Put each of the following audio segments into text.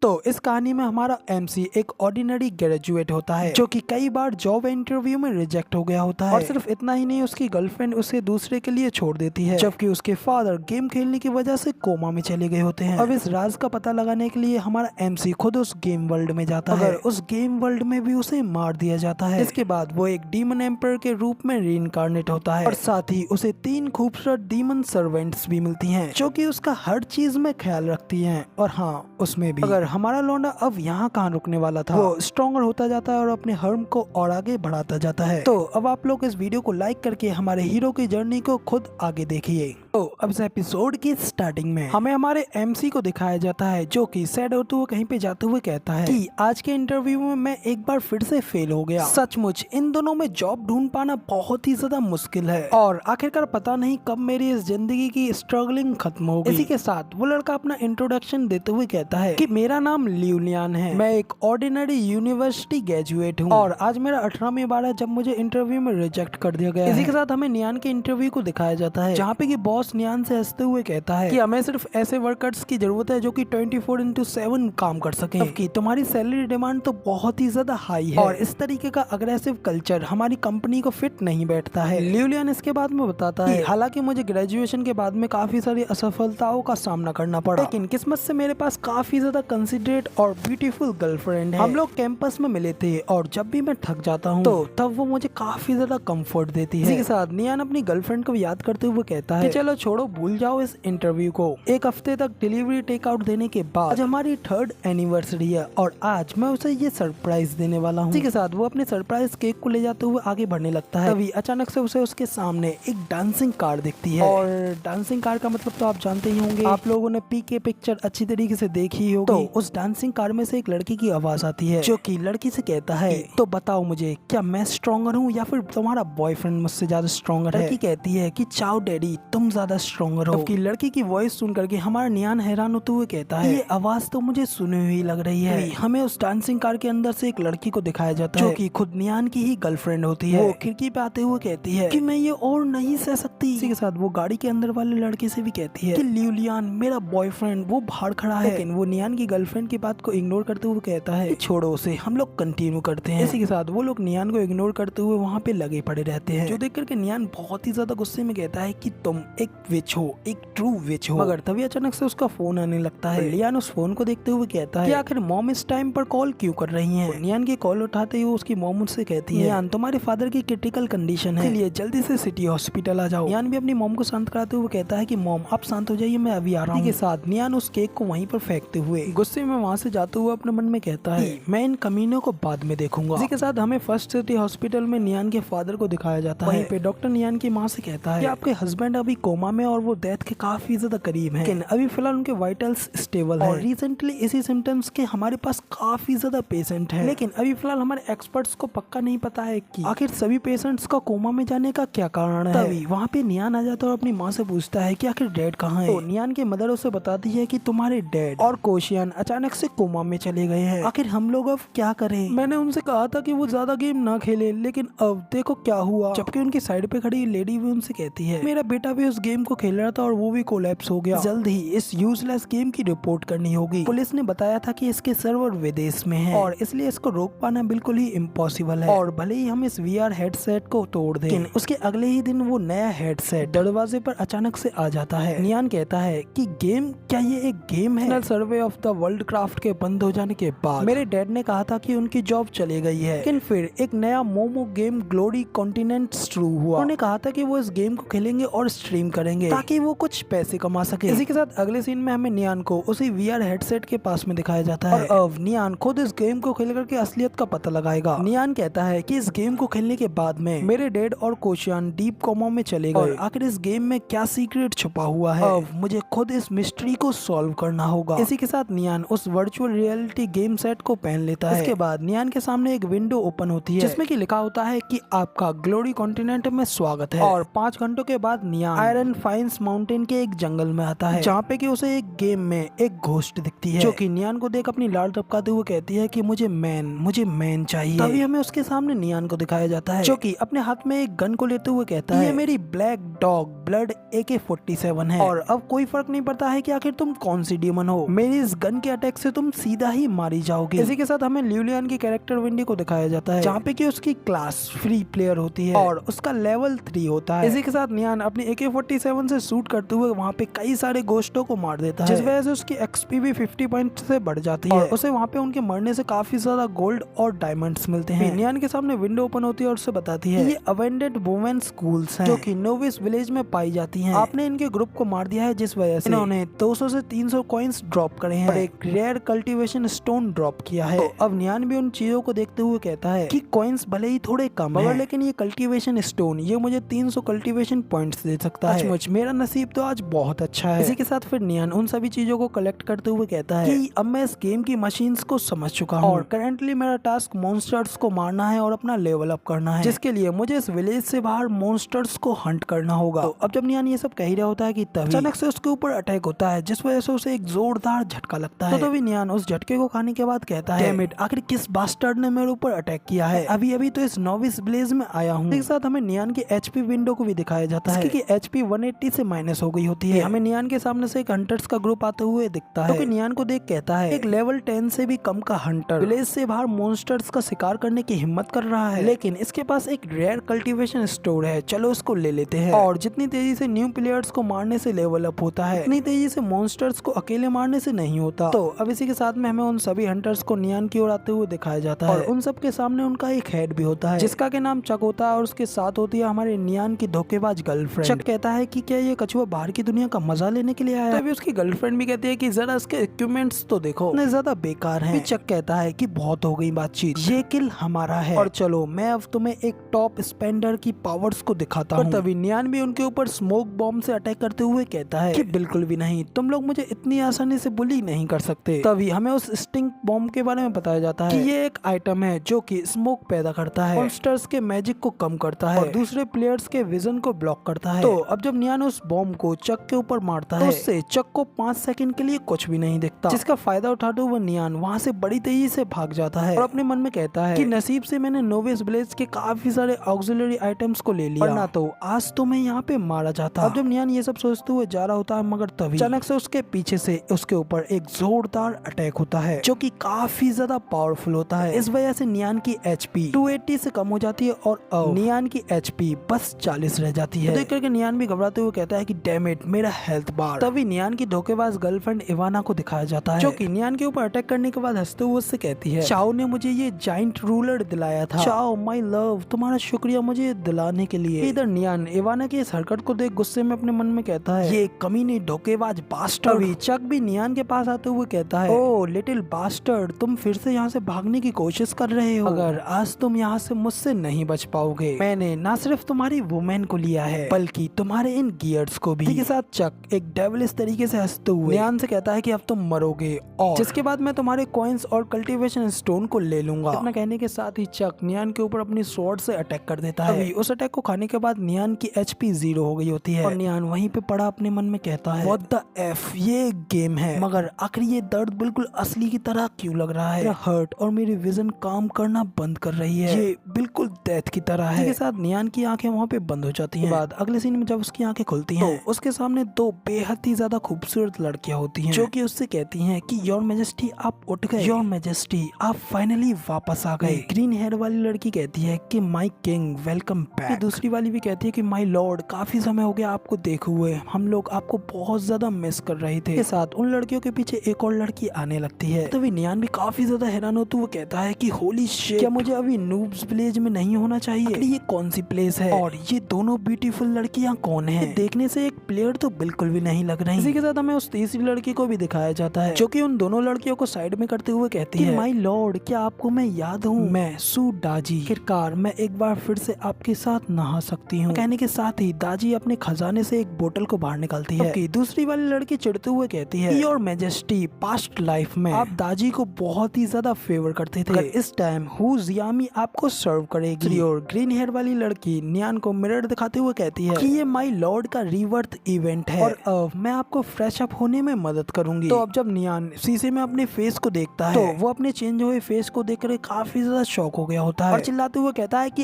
तो इस कहानी में हमारा एमसी एक ऑर्डिनरी ग्रेजुएट होता है जो कि कई बार जॉब इंटरव्यू में रिजेक्ट हो गया होता है और सिर्फ इतना ही नहीं, उसकी गर्लफ्रेंड उसे दूसरे के लिए छोड़ देती है, जबकि उसके फादर गेम खेलने की वजह से कोमा में चले गए होते हैं। अब इस राज का पता लगाने के लिए हमारा एमसी खुद उस गेम वर्ल्ड में जाता है, उस गेम वर्ल्ड में भी उसे मार दिया जाता है। इसके बाद वो एक डीमन एम्पर के रूप में रीइंकार्नेट होता है और साथ ही उसे 3 खूबसूरत डीमन सर्वेंट्स भी मिलती हैं जो कि उसका हर चीज में ख्याल रखती हैं। और हाँ, उसमें भी अगर हमारा लौंडा अब यहाँ कहाँ रुकने वाला था, वो स्ट्रॉन्गर होता जाता है और अपने हर्म को और आगे बढ़ाता जाता है। तो अब आप लोग इस वीडियो को लाइक करके हमारे हीरो की जर्नी को खुद आगे देखिए। तो अब इस एपिसोड की स्टार्टिंग में हमें हमारे एमसी को दिखाया जाता है जो कि सैड होते हुए कहीं पे जाते हुए कहता है कि आज के इंटरव्यू में मैं एक बार फिर से फेल हो गया। सचमुच इन दोनों में जॉब ढूंढ पाना बहुत ही ज्यादा मुश्किल है और आखिरकार पता नहीं कब मेरी इस जिंदगी की स्ट्रगलिंग खत्म होगी। इसी के साथ वो लड़का अपना इंट्रोडक्शन देते हुए कहता है कि मेरा नाम लियूलियन है, मैं एक ऑर्डिनरी यूनिवर्सिटी ग्रेजुएट हूँ और आज मेरा 18वीं बार है जब मुझे इंटरव्यू में रिजेक्ट कर दिया गया। इसी के साथ हमें नियान के इंटरव्यू को दिखाया जाता है जहाँ पे कि बॉस नियान से हंसते हुए कहता है कि हमें सिर्फ ऐसे वर्कर्स की जरूरत है जो कि 24/7 काम कर सके, जबकि तुम्हारी सैलरी डिमांड तो बहुत ही ज्यादा हाई है और इस तरीके का अग्रेसिव कल्चर हमारी कंपनी को फिट नहीं बैठता है। लियूलियन इसके बाद में बताता है हालांकि मुझे ग्रेजुएशन के बाद में काफी सारी असफलताओं का सामना करना पड़ा, लेकिन किस्मत से मेरे पास काफी ज्यादा कंसिडरेट और ब्यूटीफुल गर्लफ्रेंड है। हम लोग कैंपस में मिले थे और जब भी मैं थक जाता हूँ तो तब वो मुझे काफी ज्यादा कंफर्ट देती है। इसी के साथ नियान अपनी गर्लफ्रेंड को याद करते हुए कहता है कि चलो छोड़ो, भूल जाओ इस इंटरव्यू को। एक हफ्ते तक डिलीवरी टेक आउट देने के बाद आज हमारी 3rd एनिवर्सरी है और आज मैं उसे ये सरप्राइज देने वाला हूँ। इसी के साथ वो अपने सरप्राइज केक को ले जाते हुए आगे बढ़ने लगता है। तभी अचानक से उसे उसके सामने एक डांसिंग कार दिखती है और डांसिंग कार का मतलब तो आप जानते ही होंगे, आप लोगों ने पीके पिक्चर अच्छी तरीके से देखी होगी। तो उस डांसिंग कार में से एक लड़की की आवाज आती है जो कि लड़की से कहता है तो बताओ मुझे, क्या मैं स्ट्रॉन्गर हूँ या फिर तुम्हारा बॉयफ्रेंड मुझसे ज्यादा स्ट्रॉन्गर है? लड़की कहती है कि चाओ डैडी, तुम ज्यादा स्ट्रॉन्गर हो। जबकि लड़की की वॉइस सुन करके हमारा नियान हैरान होते हुए कहता है ये आवाज तो मुझे सुनी हुई लग रही है। हमें उस डांसिंग कार के अंदर से एक लड़की को दिखाया जाता है जो कि खुद नियान की ही गर्लफ्रेंड होती है। वो खिड़की पे आते हुए कहती है कि मैं ये और नहीं सह सकती। इसी के साथ वो गाड़ी के अंदर वाले लड़के से भी कहती है कि लियूलियन मेरा बॉयफ्रेंड वो बाहर खड़ा है, लेकिन वो नियान की गर्लफ्रेंड की बात को इग्नोर करते हुए कहता है छोड़ो उसे, हम लोग कंटिन्यू करते हैं। इसी के साथ वो लोग नियान को इग्नोर करते हुए वहाँ पे लगे पड़े रहते हैं, जो देख करके नियान बहुत ही ज्यादा गुस्से में कहता है कि तुम एक विच हो, एक ट्रू विच हो। मगर तभी अचानक से उसका फोन आने लगता है। नियान उस फोन को देखते हुए कहता है कि आखिर मॉम इस टाइम पर कॉल क्यों कर रही हैं? नियान की कॉल उठाते ही उसकी मॉम उससे कहती है नियान तुम्हारे फादर की क्रिटिकल कंडीशन है, इसलिए जल्दी से सिटी हॉस्पिटल आ जाओ। नियान भी अपनी मॉम को शांत कराते हुए कहता है कि मॉम आप शांत हो जाइए, मैं अभी आ रहा हूँ। के साथ नियान उस केक को वहीं पर फेंकते हुए गुस्से में वहाँ से जाते हुए अपने मन में कहता है मैं इन कमीनों को बाद में देखूंगा। इसी के साथ हमें फर्स्ट सिटी हॉस्पिटल में नियान के फादर को दिखाया जाता है। वहीं पे डॉक्टर नियान की माँ से कहता है कि आपके हस्बैंड अभी कोमा में और वो डेथ के काफी ज्यादा करीब हैं, लेकिन अभी फिलहाल उनके वाइटल्स स्टेबल है और रिसेंटली इसी सिम्टम्स के हमारे पास काफी ज्यादा पेशेंट है, लेकिन अभी फिलहाल हमारे एक्सपर्ट्स को पक्का नहीं पता है कि आखिर सभी पेशेंट्स का कोमा में जाने का क्या कारण है। तभी वहाँ पे नियान आ जाता है और अपनी माँ से पूछता है कि आखिर डैड कहाँ है। तो नियान की मदर उसे बताती है कि तुम्हारे डैड और कोशियन अचानक से कोमा में चले गए हैं, आखिर हम लोग अब क्या करें? मैंने उनसे कहा था कि वो ज्यादा गेम ना खेले, लेकिन अब देखो क्या हुआ। जबकि उनकी साइड पे खड़ी लेडी भी उनसे कहती है मेरा बेटा भी उस गेम को खेल रहा था और वो भी कोलैप्स हो गया, जल्द ही इस यूजलेस गेम की रिपोर्ट करनी होगी। पुलिस ने बताया था कि इसके सर्वर विदेश में है और इसलिए इसको रोक पाना बिल्कुल ही इम्पॉसिबल है, और भले ही हम इस VR हेडसेट को तोड़ दें, लेकिन उसके अगले ही दिन वो नया हेडसेट दरवाजे पर अचानक से आ जाता है। नियान कहता है कि गेम, क्या ये एक गेम है? Survey of the world craft के बंद हो जाने के बाद मेरे डैड ने कहा था कि उनकी जॉब चली गई है, लेकिन फिर एक नया मोमो गेम ग्लोरी कॉन्टिनेंट शुरू हुआ। उन्होंने कहा था कि वो इस गेम को खेलेंगे और स्ट्रीम करेंगे ताकि वो कुछ पैसे कमा सके। इसी के साथ अगले सीन में हमें नियान को उसी VR हेडसेट के पास में दिखाया जाता है और अब नियान खुद इस गेम को खेल करके असलियत का पता लगाएगा। नियान कहता है कि इस गेम को खेलने के बाद में मेरे डैड और कोशियन डीप कोमा में चले गए, आखिर इस गेम में क्या सीक्रेट छुपा हुआ है, अब मुझे खुद इस मिस्ट्री को सॉल्व करना होगा। इसी के साथ नियान उस वर्चुअल रियलिटी गेम सेट को पहन लेता है। इसके बाद नियान के सामने एक विंडो ओपन होती है जिसमें कि लिखा होता है कि आपका ग्लोरी कॉन्टिनेंट में स्वागत है, और 5 घंटों के बाद नियान एरन फाइन्स माउंटेन के एक जंगल में आता है जहाँ पे कि उसे एक गेम में एक घोस्ट दिखती है जो कि नियान को देख अपनी लार टपकाते हुए कहती है कि मुझे मैन चाहिए। तभी हमें उसके सामने नियान को दिखाया जाता है जो कि अपने हाथ में एक गन को लेते हुए कहता है ये मेरी ब्लैक डॉग ब्लड AK-47 है और अब कोई फर्क नहीं पड़ता है कि आखिर तुम कौन सी डीमन हो, मेरी इस गन के अटैक से तुम सीधा ही मारी जाओगे। इसी के साथ हमें ल्यूलियन की कैरेक्टर विंडी को दिखाया जाता है जहाँ पे कि उसकी क्लास फ्री प्लेयर होती है और उसका लेवल 3 होता है। इसी के साथ नियान अपनी AK-47 से शूट करते हुए वहाँ पे कई सारे घोस्टों को मार देता है जिस वजह से उसकी XP भी 50 पॉइंट से बढ़ जाती है। उसे वहाँ पे उनके मरने से काफी ज्यादा गोल्ड और डायमंड्स मिलते हैं। नियान के सामने विंडो ओपन होती है और उसे बताती है ये अवेंडेड वुमेन स्कूल्स हैं जो कि नोविस विलेज में पाई जाती हैं। आपने इनके ग्रुप को मार दिया है जिस वजह से इन्होंने 200 से 300 कॉइन्स ड्रॉप करे हैं और एक रेयर कल्टीवेशन स्टोन ड्रॉप किया है। तो अब नियान भी उन चीजों को देखते हुए कहता है कि कॉइन्स भले ही थोड़े कम है लेकिन ये कल्टीवेशन स्टोन ये मुझे 300 कल्टीवेशन पॉइंट्स दे सकता है। सचमुच मेरा नसीब तो आज बहुत अच्छा है। इसी के साथ फिर नियान उन सभी चीजों को कलेक्ट करते हुए कहता है कि अब मैं इस गेम की मशीन्स को समझ चुका हूँ और करंटली मेरा टास्क मॉन्स्टर्स को मारना है और अपना लेवल अप करना है जिसके लिए मुझे इस विलेज से बाहर मॉन्स्टर्स को हंट करना होगा। तो अब जब नियान ये सब कह ही रहा होता है कि तभी अचानक से उसके ऊपर अटैक होता है जिस वजह से उसे एक जोरदार झटका लगता है। तो तभी नियान उस झटके को खाने के बाद कहता है डैम इट, आखिर किस बास्टर्ड ने मेरे ऊपर अटैक किया है, अभी अभी तो इस नोविस विलेज में आया हूँ। एक साथ हमें नियान की HP विंडो को भी दिखाया जाता है कि HP 180 से माइनस हो गई होती है। हमें नियान के सामने से एक हंटर्स का ग्रुप आते हुए दिखता है तो नियान को देख कहता है एक लेवल 10 से भी कम का हंटर विलेज से बाहर मॉन्स्टर्स का शिकार करने की हिम्मत कर रहा है लेकिन इसके पास एक रेयर कल्टीवेशन स्टोर है, चलो उसको ले लेते हैं। और जितनी तेजी से न्यू प्लेयर्स को मारने से लेवल अप होता है उतनी तेजी से मॉन्स्टर्स को अकेले मारने से नहीं होता। तो अब इसी के साथ में हमें उन सभी हंटर्स को नियान की ओर आते हुए दिखाया जाता है और उन सब के सामने उनका एक हेड भी होता है जिसका के नाम चक होता है और उसके साथ होती है हमारे नियान की धोखेबाज गर्लफ्रेंड। चक कहता है कि क्या ये कछुआ बाहर की दुनिया का मजा लेने के लिए आया है। तभी उसकी गर्लफ्रेंड भी कहती है कि जरा इसके इक्विपमेंट्स तो देखो इतने ज्यादा बेकार हैं। चक कहता है कि बहुत हो गई बातचीत, ये किल हमारा है और चलो मैं अब तुम्हें एक टॉप स्पेंडर की पावर्स को दिखाता हूँ। तभी नियान भी उनके ऊपर स्मोक बॉम्ब से अटैक करते हुए कहता है कि बिल्कुल भी नहीं, तुम लोग मुझे इतनी आसानी से बुली नहीं कर सकते। तभी हमें उस स्टिंग बॉम्ब के बारे में बताया जाता है कि ये एक आइटम है जो कि स्मोक पैदा करता है, मॉन्स्टर्स के मैजिक को कम करता है और दूसरे प्लेयर्स के विजन को ब्लॉक करता है। तो अब जब नियान उस बॉम्ब को चक के ऊपर मारता है तो उससे चक को 5 सेकंड के लिए कुछ भी नहीं दिखता जिसका फायदा उठाते हुए नियान वहाँ से बड़ी तेजी से भाग जाता है और अपने मन में कहता है कि नसीब से मैंने नोविस विलेज के काफी सारे ऑक्सिलरी आइटम्स को ले लिया वरना तो आज तो मैं यहाँ पे मारा जाता। अब जब नियान ये सब सोचते हुए जा रहा होता है मगर तभी अचानक से उसके पीछे से उसके ऊपर एक जोरदार अटैक होता है जो कि काफी ज्यादा पावरफुल होता है। इस वजह से नियान की HP 280 से कम हो जाती है और नियान की HP बस 40 रह जाती है। देख करके नियान भी घबराते हुए कहता है कि डैम इट, मेरा हेल्थ बार। तभी नियान की धोखेबाज गर्लफ्रेंड इवाना को दिखाया जाता है जो कि नियान के ऊपर अटैक करने के बाद हंसते हुए उससे कहती है चाओ ने मुझे ये जाइंट रूलर दिलाया था, चाओ माय लव, तुम्हारा शुक्रिया मुझे दिलाने के लिए। इधर नियान इवाना की इस हरकत को देख गुस्से में अपने मन में कहता है ये कमीनी धोखेबाज बास्टर्ड। अभी चक भी नियान के पास आते हुए कहता है ओ लिटिल बास्टर्ड, तुम फिर से यहाँ से भागने की कोशिश कर रहे हो, अगर आज तुम यहाँ से मुझसे नहीं बच पाओगे। मैंने न सिर्फ तुम्हारी वुमेन को लिया है बल्कि तुम्हारे इन गियर्स को भी। के साथ चक एक डेविलिश तरीके से हंसते हुए नियान से कहता है कि अब तुम मरोगे और जिसके बाद मैं तुम्हारे कॉइन्स और कल्टीवेशन स्टोन को ले लूंगा। अपना कहने के साथ ही चक नियान के ऊपर अपनी स्वॉर्ड से अटैक कर देता है। अभी उस अटैक को खाने के बाद नियान की HP 0 हो गई होती है और नियान वहीं पे पड़ा अपने मन में कहता है व्हाट द एफ, ये एक गेम है मगर आखिर ये दर्द बिल्कुल असली की तरह क्यों लग रहा है, मेरा हर्ट और मेरी विजन काम करना बंद कर रही है, ये बिल्कुल डेथ की तरह है। के साथ नियान की आंखें वहाँ पे बंद हो जाती हैं। बाद अगले सीन में जब उसकी आंखें खुलती हैं तो उसके सामने 2 बेहद ही ज्यादा खूबसूरत लड़कियां होती हैं जो कि उससे कहती हैं कि योर मैजेस्टी आप उठ गए, योर मैजेस्टी आप फाइनली वापस आ गए। ग्रीन हेयर वाली लड़की कहती है कि माय किंग वेलकम बैक। दूसरी वाली भी कहती है कि माय लॉर्ड काफी समय हो गया आपको देखे हुए, हम लोग आपको बहुत ज्यादा मिस कर रहे थे। के साथ उन लड़कियों के पीछे एक और लड़की आने लगती है। तभी नियान भी काफी ज्यादा हैरान होते हुए कहता है कि होली शिट, क्या मुझे अभी नूब्स विलेज में नहीं होना चाहिए, ये कौन सी प्लेस है और ये दोनों ब्यूटीफुल लड़कियां कौन हैं? देखने से एक प्लेयर तो बिल्कुल भी नहीं लग रही। इसी के साथ हमें उस तीसरी लड़की को भी दिखाया जाता है जो कि उन दोनों लड़कियों को साइड में करते हुए कहती है माय लॉर्ड, क्या आपको मैं याद हूँ? मैं सू दाजी, आखिरकार मैं एक बार फिर से आपके साथ नहा सकती हूँ। कहने के साथ ही दाजी अपने खजाने से एक बोतल को बाहर निकालती है। दूसरी वाली लड़की चिढ़ते हुए कहती है योर मैजेस्टी पास्ट लाइफ में आप दाजी को बहुत ही ज्यादा फेवर करते थे, इस टाइम हु जियामी आपको सर्व करेगी। और ग्रीन हेयर वाली लड़की नियान को मिरर दिखाते हुए कहती है कि ये माय माई लॉर्ड का रीबर्थ इवेंट है और मैं आपको फ्रेश अप होने में मदद करूंगी। तो अब जब नियान शीशे में अपने फेस को देखता है तो वो अपने चेंज हुए फेस को देखकर काफी ज्यादा शॉक हो गया होता है और चिल्लाते हुए कहता है कि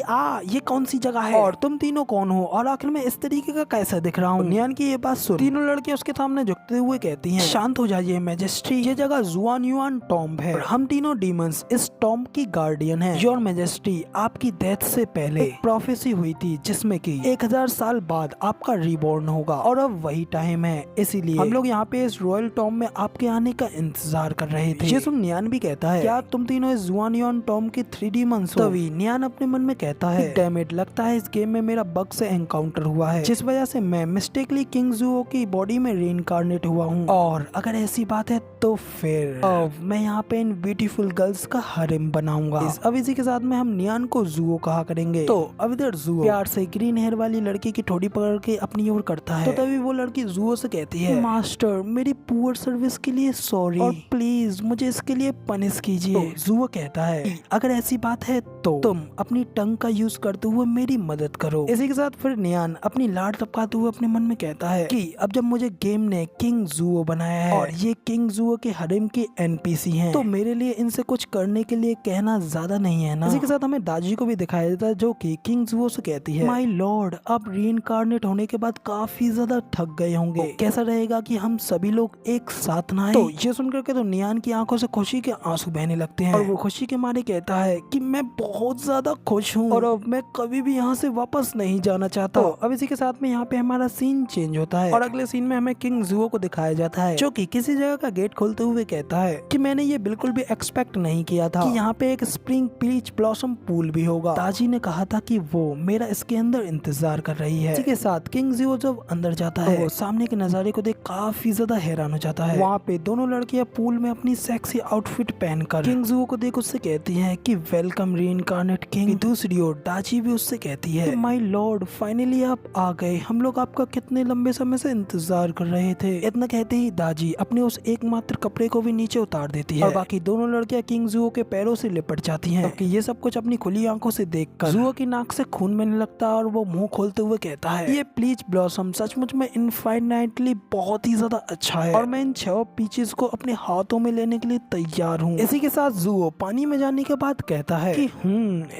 ये कौन सी जगह है और तुम तीनों कौन हो और आखिर में इस तरीके का कैसा दिख रहा हूँ। नियान की ये बात सुन तीनों लड़के उसके सामने झुकते हुए कहती हैं, शांत हो जाइए मैजेस्टी, ये जगह जुआन युआन टॉम्ब है और हम तीनों डीमंस इस टॉम्ब की गार्डियन है। योर मैजेस्टी, आपकी डेथ से पहले एक प्रोफेसी हुई थी जिसमें कि 1000 साल बाद आपका रीबॉर्न होगा और अब वही टाइम है, इसीलिए हम लोग यहाँ पे इस रॉयल टॉम्ब में आपके आने का इंतजार कर रहे थे। ये सुन नियान भी कहता है, क्या तुम तीनों इस जुआन युआन टॉम्ब की 3D मंस हो? तभी नियान अपने मन में कहता है, डैम इट, लगता है इस गेम में मेरा बग से एनकाउंटर हुआ है जिस वजह से मैं मिस्टेकली किंग जुओ की बॉडी में रीइंकार्नेट हुआ हूँ और अगर ऐसी बात है तो फिर मैं यहाँ पे इन ब्यूटीफुल गर्ल्स का हरिम बनाऊंगा। अब इसी के साथ में हम नियान को जुओ कहा करेंगे। तो अब इधर जुओ प्यार से ग्रीन हेयर वाली लड़की की ठोड़ी पकड़ के अपनी ओर करता है। तो तभी वो लड़की जुओ से कहती है, मास्टर मेरी पुअर सर्विस के लिए सॉरी और प्लीज मुझे इसके लिए पनिश कीजिए। जुओ कहता है, अगर ऐसी बात है तो तुम अपनी टंग का यूज करते हुए मेरी मदद करो। इसी के साथ फिर नियान अपनी लाड टपकाते हुए अपने मन में कहता है कि अब जब मुझे गेम ने किंग जुओ बनाया है और ये किंग जुओ के हरिम के NPC हैं तो मेरे लिए इनसे कुछ करने के लिए कहना ज्यादा नहीं है ना। इसी के साथ हमें दाजी को भी दिखाया जाता है जो कि किंग जुओ से कहती है, माय लॉर्ड, आप रीइंकार्नेट होने के बाद काफी ज्यादा थक गए होंगे, कैसा रहेगा कि हम सभी लोग एक साथ नहाएं। तो ये सुनकर के तो नियान की आंखों से खुशी के आंसू बहने लगते हैं और वो खुशी के मारे कहता है कि मैं बहुत ज्यादा खुश हूँ और अब मैं कभी भी यहाँ से वापस नहीं जाना चाहता। तो अब इसी के साथ में यहाँ पे हमारा सीन चेंज होता है और अगले सीन में हमें किंग जुओ को दिखाया जाता है जो कि किसी जगह का गेट खोलते हुए कहता है कि मैंने ये बिल्कुल भी एक्सपेक्ट नहीं किया था कि यहाँ पे एक स्प्रिंग पीच ब्लॉसम पूल भी होगा। ताजी ने कहा था कि वो मेरा इसके अंदर इंतजार कर रही है। इसी के साथ किंग जुओ जब अंदर जाता है वो सामने के नजारे को देख काफी ज्यादा हैरान हो जाता है। वहाँ पे दोनों लड़कियां पूल में अपनी सेक्सी आउटफिट पहनकर किंग जुओ को देख उससे कहती हैं कि वेलकम रीइंकार्नेट किंग। दूसरी ओर दाजी भी उससे कहती है, माय लॉर्ड, फाइनली आप आ गए, हम लोग आपका कितने लंबे समय से इंतजार कर रहे थे। इतना कहते ही दाजी अपने उस एकमात्र कपड़े को भी नीचे उतार देती है और बाकी दोनों लड़कियां किंग जुओ के पैरों से लिपट जाती हैं। तो ये सब कुछ अपनी खुली आंखों से देखकर जुओ की नाक से खून बहने लगता है और वो मुंह खोलते हुए कहता है, ये पीच ब्लॉसम सचमुच में इनफाइनाइटली बहुत ही ज्यादा अच्छा है और मैं इन 6 पीचेस को अपने हाथों में लेने के लिए तैयार हूँ। इसी के साथ जुओ पानी में जाने के बाद कहता है कि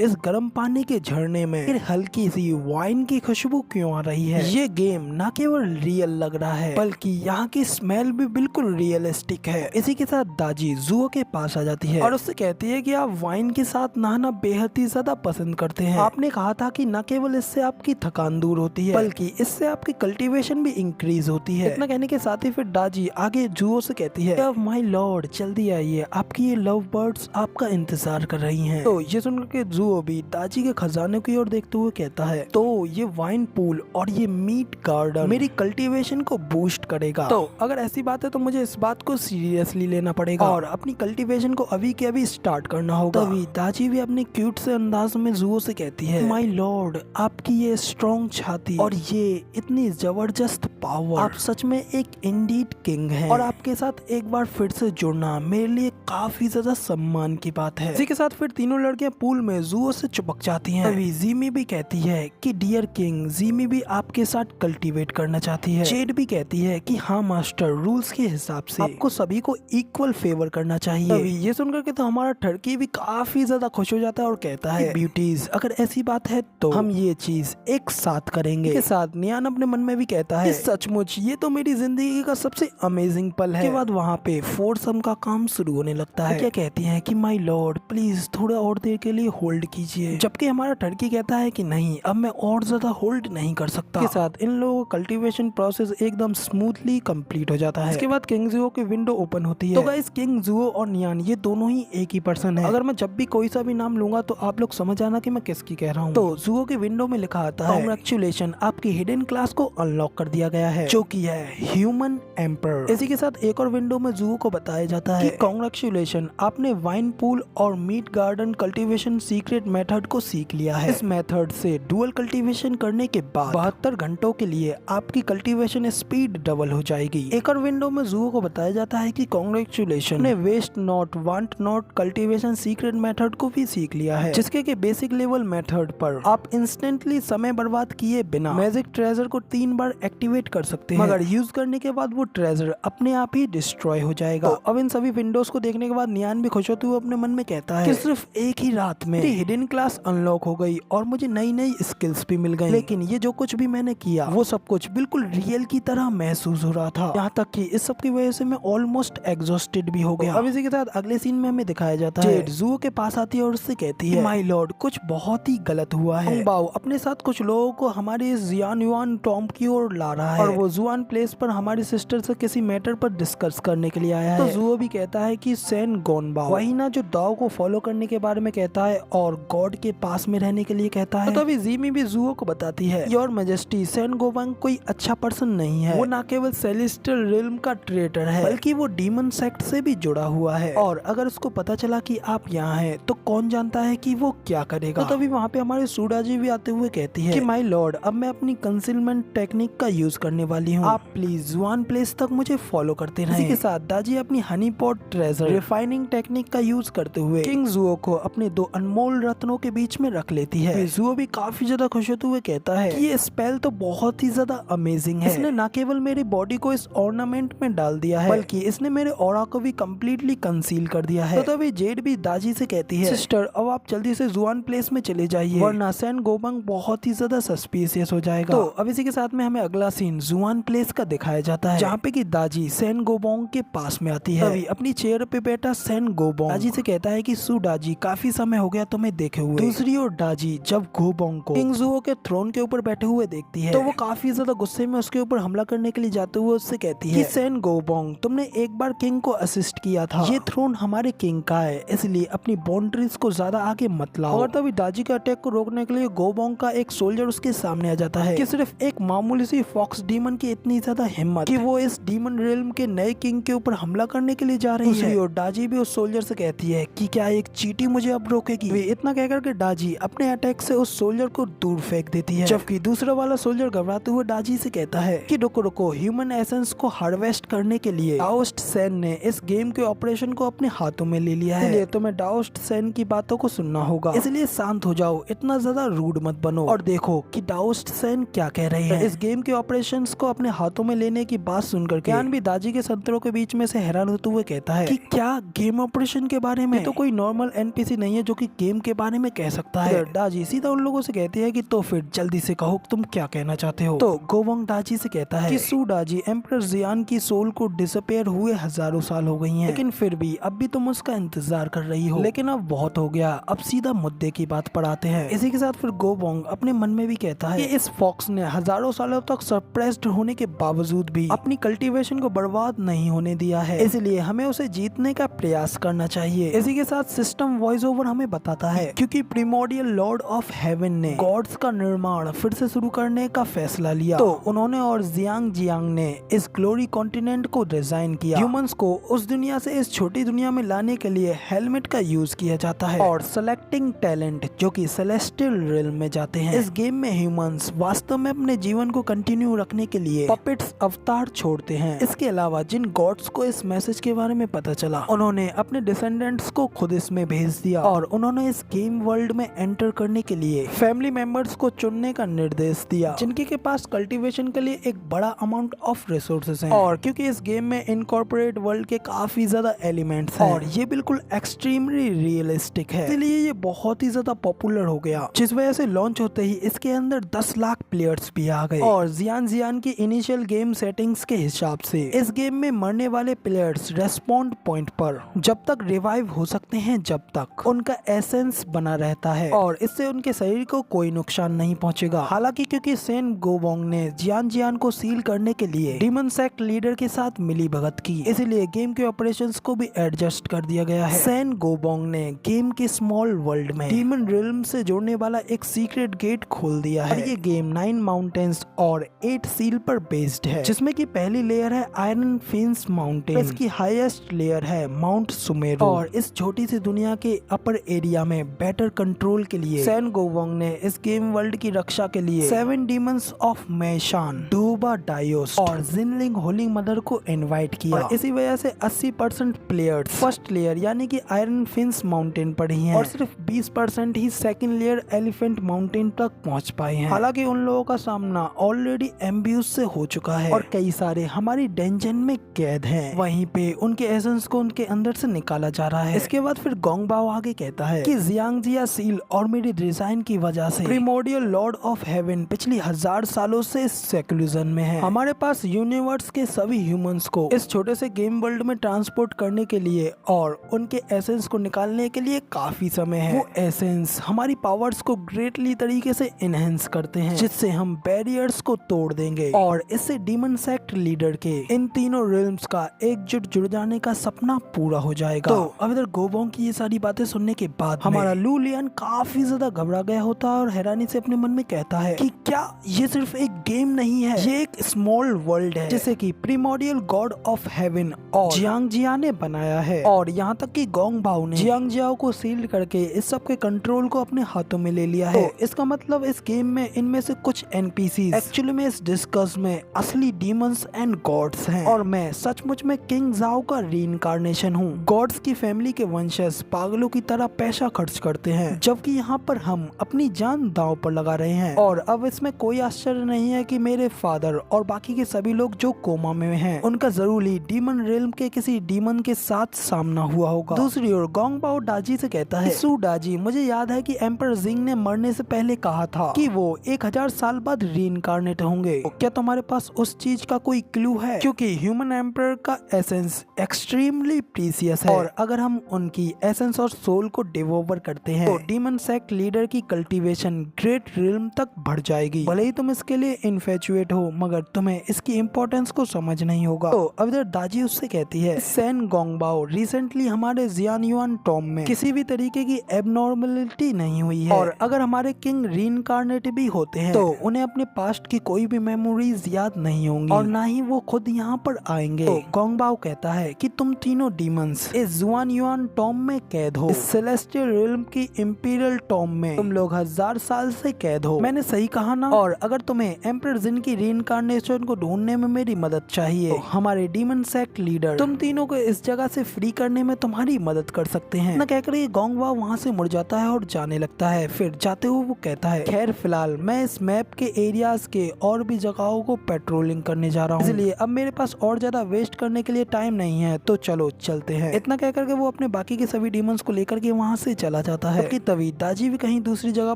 इस गर्म पानी के झरने में फिर हल्की सी वाइन की खुशबू क्यों आ रही है। ये गेम न केवल रियल लग रहा है बल्कि यहाँ की स्मेल भी बिल्कुल रियलिस्टिक है। इसी के साथ दाजी जुओ के पास आ जाती है और उससे कहती है कि आप वाइन के साथ नहाना बेहद ही ज्यादा पसंद करते हैं। आपने कहा था कि न केवल इससे आपकी थकान दूर होती है बल्कि इससे आपकी कल्टीवेशन भी इंक्रीज होती है। इतना कहने के साथ ही फिर दाजी आगे जुओ से कहती है, माय लॉर्ड जल्दी आइए, आपकी ये लव बर्ड्स आपका इंतजार कर रही हैं। तो ये सुनकर के जुओ भी दाजी के खजाने की ओर देखते हुए कहता है, तो ये वाइन पूल और ये मीट गार्डन मेरी कल्टीवेशन को बूस्ट करेगा। तो अगर ऐसी बात है तो मुझे इस बात को सीरियसली लेना पड़ेगा और अपनी कल्टीवेशन को अभी के अभी स्टार्ट करना होगा। तभी दाजी भी अपने क्यूट से अंदाज में जुओ से कहती है, माय लॉर्ड, आपकी ये स्ट्रॉन्ग छाती और ये इतनी जबरदस्त पावर, आप सच में एक इंडीड किंग हैं और आपके साथ एक बार फिर से जुड़ना मेरे लिए काफी ज्यादा सम्मान की बात है। इसी के साथ फिर तीनों लड़कियां पूल में जुओ से चिपक जाती हैं। तभी जीमी भी कहती है कि डियर किंग, जीमी भी आपके साथ कल्टीवेट करना चाहती है। जेड भी कहती है कि हाँ मास्टर, रूल्स के हिसाब से आपको सभी को इक्वल फेवर करना चाहिए। तभी ये सुनकर के तो हमारा टर्की भी काफी ज्यादा खुश हो जाता है और कहता है, ब्यूटीज, अगर ऐसी बात है तो हम ये चीज एक साथ करेंगे। के साथ नियान अपने मन में भी कहता है, सचमुच ये तो मेरी जिंदगी का सबसे अमेजिंग पल है। के बाद वहाँ पे फोरसम का काम शुरू होने लगता है। क्या कहती है कि माय लॉर्ड प्लीज थोड़ा और देर के लिए होल्ड कीजिए, जबकि हमारा टर्की कहता है कि नहीं, अब मैं और ज्यादा होल्ड नहीं कर सकता। के साथ इन लोगों का कल्टीवेशन प्रोसेस एकदम स्मूथली कंप्लीट हो जाता है। इसके बाद किंग जुओ की विंडो ओपन होती है। तो गाइस, किंग जुओ और नियान ये दोनों ही एक ही पर्सन है। अगर मैं जब भी कोई सा भी नाम लूंगा तो आप लोग समझ आना कि मैं किसकी कह रहा हूँ। तो जुओ की विंडो में लिखा आता है, कांग्रेचुलेशन, आपकी हिडन क्लास को अनलॉक कर दिया गया है, जो कि है ह्यूमन एम्पर। इसी के साथ एक और विंडो में जुओ को बताया जाता है कि कांग्रेचुलेशन, आपने वाइन पूल और मीट गार्डन कल्टीवेशन सीक्रेट मेथड को सीख लिया है। इस मेथड से डुअल कल्टीवेशन करने के बाद 72 घंटों के लिए आपकी कल्टीवेशन स्पीड डबल हो जाएगी। एक और विंडो में जुओ को बताया जाता है कि कांग्रेचुलेशन ने waste not want not cultivation secret method को भी सीख लिया है, जिसके के बेसिक लेवल मेथड पर आप इंस्टेंटली समय बर्बाद किए बिना मैजिक ट्रेजर को 3 बार एक्टिवेट कर सकते हैं, मगर यूज करने के बाद वो ट्रेजर अपने आप ही डिस्ट्रॉय हो जाएगा। तो अब इन सभी विंडोज को देखने के बाद नियान भी खुश होते हुए अपने मन में कहता है कि सिर्फ एक ही रात में हिडन क्लास अनलॉक हो गई और मुझे नई नई स्किल्स भी मिल गई, लेकिन ये जो कुछ भी मैंने किया वो सब कुछ बिल्कुल रियल की तरह महसूस हो रहा था, यहाँ तक कि इस सब की वजह से मैं ऑलमोस्ट एग्जॉस्टेड भी हो गया। अब इसी के साथ अगले सीन में हमें दिखाया जाता है जेड जुओ के पास आती है और उससे कहती है माय लॉर्ड, कुछ बहुत ही गलत हुआ है। बाओ अपने साथ कुछ लोगों को हमारे इस जियान युआन टॉम्ब की ओर ला रहा है और वो जुआन प्लेस पर हमारी सिस्टर से किसी मैटर पर डिस्कस करने के लिए आया है। तो जुओ भी कहता है कि सैन गोनबाओ वही ना जो दाओ को फॉलो करने के बारे में कहता है और गॉड के पास में रहने के लिए कहता है। तो तभी जीमी भी जुओ को बताती है योर मैजेस्टी, सैन गोबांग कोई अच्छा पर्सन नहीं है, वो ना केवल सेलेस्टियल रिल्म का ट्रेटर है बल्कि वो डीमन सेक्ट से भी जुड़ा हुआ है, और अगर उसको पता चला कि आप यहाँ हैं तो कौन जानता है कि वो क्या करेगा। तो तभी वहाँ पे हमारे सूडाजी भी आते हुए कहती है कि माय लॉर्ड, अब मैं अपनी कंसीलमेंट टेक्निक का यूज करने वाली हूँ, आप प्लीज जुआन प्लेस तक मुझे फॉलो करते रहें। इसी के साथ दाजी अपनी Honey pot treasure refining technique का यूज करते हुए किंग जुओ को अपने 2 अनमोल रत्नों के बीच में रख लेती है। जुओ भी काफी ज्यादा खुश होते हुए कहता है कि ये स्पेल तो बहुत ही ज्यादा अमेजिंग है, इसने न केवल मेरी बॉडी को इस ऑर्नामेंट में डाल दिया है बल्कि इसने मेरे ऑरा को भी कम्प्लीटली कंसील कर दिया है। तो तभी जेड भी दाजी से कहती है सिस्टर, अब आप जल्दी से जुआन प्लेस में चले जाइए वरना सैन गोबांग बहुत ही ज्यादा सस्पिशियस हो जाएगा। तो अब इसी के साथ में हमें अगला सीन जुआन प्लेस का दिखाया जाता है जहाँ पे कि दाजी सैन गोबांग के पास में आती है। तभी अपनी चेयर पे बैठा सैन गोबांग दाजी से कहता है कि सू दाजी, काफी समय हो गया तुम्हें देखे हुए। दूसरी ओर दाजी जब गोबांग को किंग जुओ के थ्रोन के ऊपर बैठे हुए देखती है तो वो काफी ज्यादा गुस्से में उसके ऊपर हमला करने के लिए जाते हुए उससे कहती है कि सैन गोबांग, तुमने एक बार किंग को असिस्ट किया था, ये थ्रोन हमारे किंग का है, इसलिए अपनी बाउंड्रीज को ज्यादा आगे मत लाओ। और तभी दाजी के अटैक को रोकने के लिए गोबांग का एक सोल्जर उसके सामने आ जाता है कि सिर्फ एक मामूली सी फॉक्स डीमन की इतनी ज्यादा हिम्मत कि वो इस डीमन रिल्म के नए किंग के ऊपर हमला करने के लिए जा रही है। और दाजी भी उस सोल्जर से कहती है कि क्या एक चींटी मुझे अब रोकेगी। वे इतना कहकर के दाजी अपने अटैक से उस सोल्जर को दूर फेंक देती है, जबकि दूसरा वाला सोल्जर घबराते हुए दाजी से कहता है कि रुको रुको, ह्यूमन एसेंस को हार्वेस्ट करने के लिए डाओस्ट सैन ने इस गेम के ऑपरेशन को अपने हाथों में ले लिया है, इसलिए तुम्हें डाओस्ट सैन की बातों को सुनना होगा, इसलिए शांत हो जाओ, इतना ज्यादा रूड मत बनो और देखो कि डाओस्ट सैन क्या कह रहे हैं। इस गेम के ऑपरेशंस को अपने हाथों में लेने की बात सुनकर ज्ञान भी दाजी के संतरों के बीच में से हैरान होते हुए कहता है कि क्या गेम ऑपरेशन के बारे में, तो कोई नॉर्मल एनपीसी नहीं है जो कि गेम के बारे में कह सकता है। दाजी सीधा उन लोगों से कहती है कि तो फिर जल्दी से कहो तुम क्या कहना चाहते हो। तो गोबांग दाजी से कहता है कि सू दाजी, एम्परर जियान की सोल को डिसअपियर हुए हजारों साल हो गई हैं, लेकिन फिर भी अब भी तुम उसका इंतजार कर रही हो, लेकिन अब बहुत हो गया, अब सीधा मुद्दे की बात पर आते हैं। इसी के साथ फिर गोबांग अपने मन में भी कहता है कि इस फॉक्स ने हजारों सालों तक सरप्रेस्ड होने के बावजूद भी अपनी कल्टीवेशन को बर्बाद नहीं होने दिया है, इसलिए हमें उसे जीतने का प्रयास करना चाहिए। इसी के साथ सिस्टम वॉइस ओवर हमें बताता है क्योंकि प्रिमोडियल लॉर्ड ऑफ हेवन ने गॉड्स का निर्माण फिर से शुरू करने का फैसला लिया, तो उन्होंने और जियांग जियांग ने इस ग्लोरी कॉन्टिनेंट को डिजाइन किया। ह्यूमंस को उस दुनिया से इस छोटी दुनिया में लाने के लिए हेलमेट का यूज किया जाता है और सेलेक्टिंग टैलेंट जो कि सेलेस्टियल रिल्म में जाते हैं। इस गेम में ह्यूमंस वास्तव में अपने जीवन को कंटिन्यू रखने के लिए पपेट्स अवतार छोड़ते हैं। इसके अलावा जिन गॉड्स को इस मैसेज के बारे में पता चला उन्होंने अपने डिसेंडेंट्स को खुद इसमें भेज दिया और उन्होंने इस गेम वर्ल्ड में एंटर करने के लिए फैमिली मेंबर्स को चुनने का निर्देश दिया जिनके के पास कल्टीवेशन के लिए एक बड़ा अमाउंट ऑफ रिसोर्सेज हैं। और क्योंकि इस गेम में इनकॉर्पोरेट वर्ल्ड के काफी ज्यादा एलिमेंट्स हैं और ये बिल्कुल एक्सट्रीमली रियलिस्टिक है, इसलिए ये बहुत ही ज्यादा पॉपुलर हो गया, जिस वजह से लॉन्च होते ही इसके अंदर 10 लाख प्लेयर्स भी आ गए। और जियान की इनिशियल गेम सेटिंग्स के हिसाब से इस गेम में मरने वाले प्लेयर्स रेस्पॉन्ड पॉइंट पर जब तक रिवाइव हो सकते हैं जब तक उनका एसेंस बना रहता है और इससे उनके शरीर को कोई नुकसान नहीं पहुंचेगा। हालांकि क्योंकि सैन गोबांग ने जियान को सील करने के लिए डीमन सेक्ट लीडर के साथ मिली भगत की, इसलिए गेम के ऑपरेशंस को भी एडजस्ट कर दिया गया है। सैन गोबांग ने गेम के स्मॉल वर्ल्ड में डीमन रिल्म से जोड़ने वाला एक सीक्रेट गेट खोल दिया है। ये गेम 9 माउंटेन्स और 8 सील पर बेस्ड है, जिसमें की पहली लेयर है आयरन फिन्स माउंटेन, इसकी हाईएस्ट लेयर है माउंट सुमेरु और इस छोटी सी दुनिया के अपर एरिया में बेटर कंट्रोल के लिए सैन गोबांग ने इस गेम वर्ल्ड की रक्षा के लिए 7 डीमंस ऑफ मेशान, डूब, सुबा डायोस और जिनलिंग होली मदर को इनवाइट किया और इसी वजह से 80% प्लेयर्स फर्स्ट लेयर यानी कि आयरन फिंस माउंटेन पर ही हैं और सिर्फ 20% ही सेकंड लेयर एलिफेंट माउंटेन तक पहुंच पाए हैं। हालांकि उन लोगों का सामना ऑलरेडी एम्ब्यूज से हो चुका है और कई सारे हमारी डेंजन में कैद हैं। वहीं पे उनके एसेंस को उनके अंदर से निकाला जा रहा है। इसके बाद फिर गोंगबाओ आगे कहता है कि जियांगजिया सील और मेरी डिजाइन की वजह से प्रिमोर्डियल लॉर्ड ऑफ हेवन पिछली 1000 सालों से सेक्लूजन में है। हमारे पास यूनिवर्स के सभी ह्यूमंस को इस छोटे से गेम वर्ल्ड में ट्रांसपोर्ट करने के लिए और उनके एसेंस को निकालने के लिए काफी समय है। वो एसेंस हमारी पावर्स को ग्रेटली तरीके से इनहेंस करते हैं जिससे हम बैरियर्स को तोड़ देंगे और इससे डीमन सेक्ट लीडर के इन तीनों रिल्म्स का एकजुट जुड़ जाने का सपना पूरा हो जाएगा। तो अब इधर गोबोंग की ये सारी बातें सुनने के बाद हमारा लू लियान काफी ज्यादा घबरा गया होता है और हैरानी से अपने मन में कहता है कि क्या ये सिर्फ एक गेम नहीं है, ये एक स्मॉल वर्ल्ड है जिसे कि प्रिमोर्डियल गॉड ऑफ हेवन और जियांगजिया ने बनाया है। और यहाँ तक कि गोंगबाओ ने जियांगजियाओ को सील्ड करके इस सब के कंट्रोल को अपने हाथों में ले लिया है। तो इसका मतलब इस गेम में इनमें से कुछ एनपीसीज एक्चुअली में इस डिस्कस में असली डीमंस एंड गॉड्स हैं और मैं सचमुच में किंग जाओ का रीइंकार्नेशन हूँ। गॉड्स की फैमिली के वंशज पागलों की तरह पैसा खर्च करते हैं जबकि यहाँ पर हम अपनी जान दांव पर लगा रहे हैं। और अब इसमें कोई आश्चर्य नहीं है कि मेरे फादर और बाकी के सभी लोग जो कोमा में हैं उनका जरूरी डीमन रेल्म के किसी डीमन के साथ सामना हुआ होगा। दूसरी ओर गोंगबाओ डाजी से कहता है, सू डाजी मुझे याद है कि एम्पर जिंग ने मरने से पहले कहा था कि वो 1000 साल बाद रीइंकार्नेट होंगे। क्या तुम्हारे पास उस चीज का कोई क्लू है? क्योंकि ह्यूमन एम्पर का एसेंस एक्सट्रीमली प्रीसियस है और अगर हम उनकी एसेंस और सोल को डिवोवर करते हैं तो डीमन सेक्ट लीडर की कल्टीवेशन ग्रेट रिल्म तक बढ़ जाएगी। भले ही तुम इसके लिए इन्फेचुएट हो मगर तुम्हें इसकी इम्पोर्टेंस को समझ नहीं होगा। तो अब इधर दाजी उससे कहती है, सैन गोंगबाओ रिसेंटली हमारे जियानयुआन टॉम में किसी भी तरीके की एबनॉर्मलिटी नहीं हुई है और अगर हमारे किंग रीइंकार्नेट भी होते हैं तो उन्हें अपने पास्ट की कोई भी मेमोरीज याद नहीं होंगी और ना ही वो खुद यहाँ पर आएंगे। तो गोंगबाओ कहता है कि तुम तीनों डीमंस इस जियानयुआन टॉम में कैद हो, इस सेलेस्टियल रिल्म की इंपीरियल टॉम में तुम लोग 1000 साल से कैद हो। मैंने सही कहा ना? और अगर तुम्हें एम्परर जिन की रीइंकार्नेशन को ढूंढने में मेरी मदद चाहिए तो हमारे डीमन सेक्ट लीडर तुम तीनों को इस जगह से फ्री करने में तुम्हारी मदद कर सकते हैं। न कहकर ये गोंगबाओ वहाँ से मुड़ जाता है और जाने लगता है। फिर जाते हुए वो कहता है, खैर फिलहाल मैं इस मैप के एरियाज के और भी जगहों को पेट्रोलिंग करने जा रहा हूँ, इसलिए अब मेरे पास और ज्यादा वेस्ट करने के लिए टाइम नहीं है, तो चलो चलते हैं। इतना कहकर के वो अपने बाकी के सभी डीमंस को लेकर के वहाँ से चला जाता है। तभी दाजी भी कहीं दूसरी जगह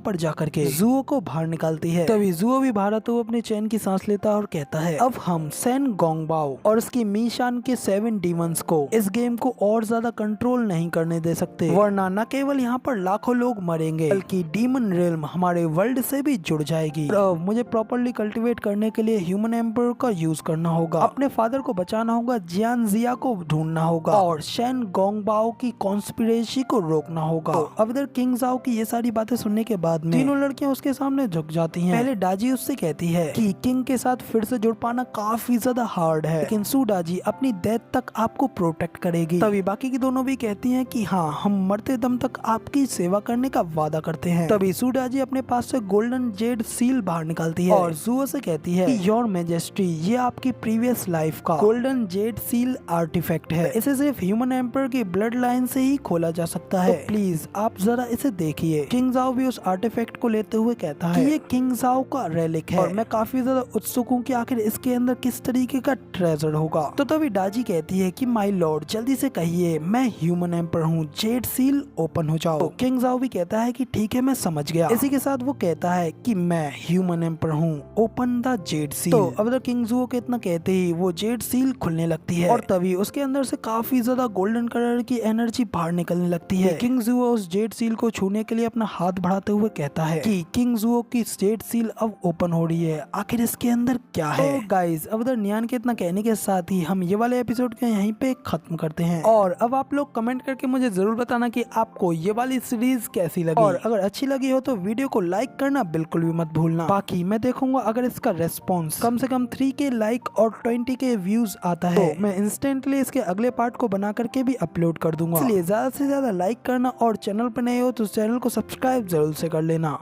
पर जाकर के जुओ को बाहर निकालती है। तभी जुओ भी बाहर आते हुए अपने चैन की सांस लेता है और कहता है, अब हम सैन गोंगबाओ और उसकी मीशान के 7 डीमंस को इस गेम को और ज्यादा कंट्रोल नहीं करने दे सकते, वरना न केवल यहाँ पर लाखों लोग मरेंगे बल्कि डीमन रेल्म हमारे वर्ल्ड से भी जुड़ जाएगी। मुझे प्रॉपर्ली कल्टीवेट करने के लिए ह्यूमन एम्पर का यूज करना होगा, अपने फादर को बचाना होगा, जियांगजिया को ढूंढना होगा और सैन गोंगबाओ की कॉन्स्पिरेसी को रोकना होगा। तो अब इधर किंग जाओ की ये सारी बातें सुनने के बाद में तीनों लड़कियां उसके सामने झुक जाती हैं। पहले डाजी उससे कहती है कि किंग के साथ फिर से जुड़ पाना काफी ज्यादा हार्ड है, लेकिन सू डाजी अपनी डेथ तक आपको प्रोटेक्ट करेगी। तभी बाकी की दोनों भी कहती हैं कि हाँ, हम मरते दम तक आपकी सेवा करने का वादा करते हैं। तभी सू डाजी अपने पास से गोल्डन जेड सील बाहर निकालती है और जुओ से कहती है कि योर मैजेस्टी, ये आपकी प्रीवियस लाइफ का गोल्डन जेड सील आर्टिफैक्ट है, इसे सिर्फ ह्यूमन एम्पर की ब्लड लाइन से ही खोला जा सकता है, तो प्लीज आप जरा इसे देखिए। किंग जाओ भी उस आर्टिफैक्ट को लेते हुए कहता है कि ये किंग जाओ का रेलिक है और मैं काफी ज्यादा उत्सुक हूँ कि आखिर इसके अंदर किस तरीके का ट्रेजर होगा। तो तभी डाजी कहती है कि माय लॉर्ड, जल्दी से कहिए मैं ह्यूमन एम्पर हूँ, जेड सील ओपन हो जाओ। तो किंग जाओ भी कहता है कि ठीक है, मैं समझ गया। इसी के साथ वो कहता है कि मैं ह्यूमन एम्पर हूँ, ओपन द जेड सील। तो अब किंग जुओ के इतना कहते ही वो जेड सील खुलने लगती है और तभी उसके अंदर से काफी ज्यादा गोल्डन कलर की एनर्जी बाहर निकलने लगती है। किंग जुओ उस जेड सील को छूने के लिए अपना हाथ बढ़ाते हुए कहता है कि किंग जुओ की जेड सील अब ओपन हो रही है, आखिर इसके अंदर क्या है। गाइस, अब उधर नियान के इतना कहने के साथ ही हम ये वाले एपिसोड के यहीं पे खत्म करते हैं और अब आप लोग कमेंट करके मुझे जरूर बताना कि आपको ये वाली सीरीज कैसी लगी और अगर अच्छी लगी हो तो वीडियो को लाइक करना बिल्कुल भी मत भूलना। बाकी मैं देखूंगा अगर इसका रेस्पॉन्स कम से कम 3K लाइक और 20K व्यूज आता है तो मैं इंस्टेंटली इसके अगले पार्ट को बना करके भी अपलोड कर दूंगा। इसलिए ज्यादा से ज्यादा लाइक करना और चैनल पर नए हो तो चैनल को सब्सक्राइब जरूर से कर लेना।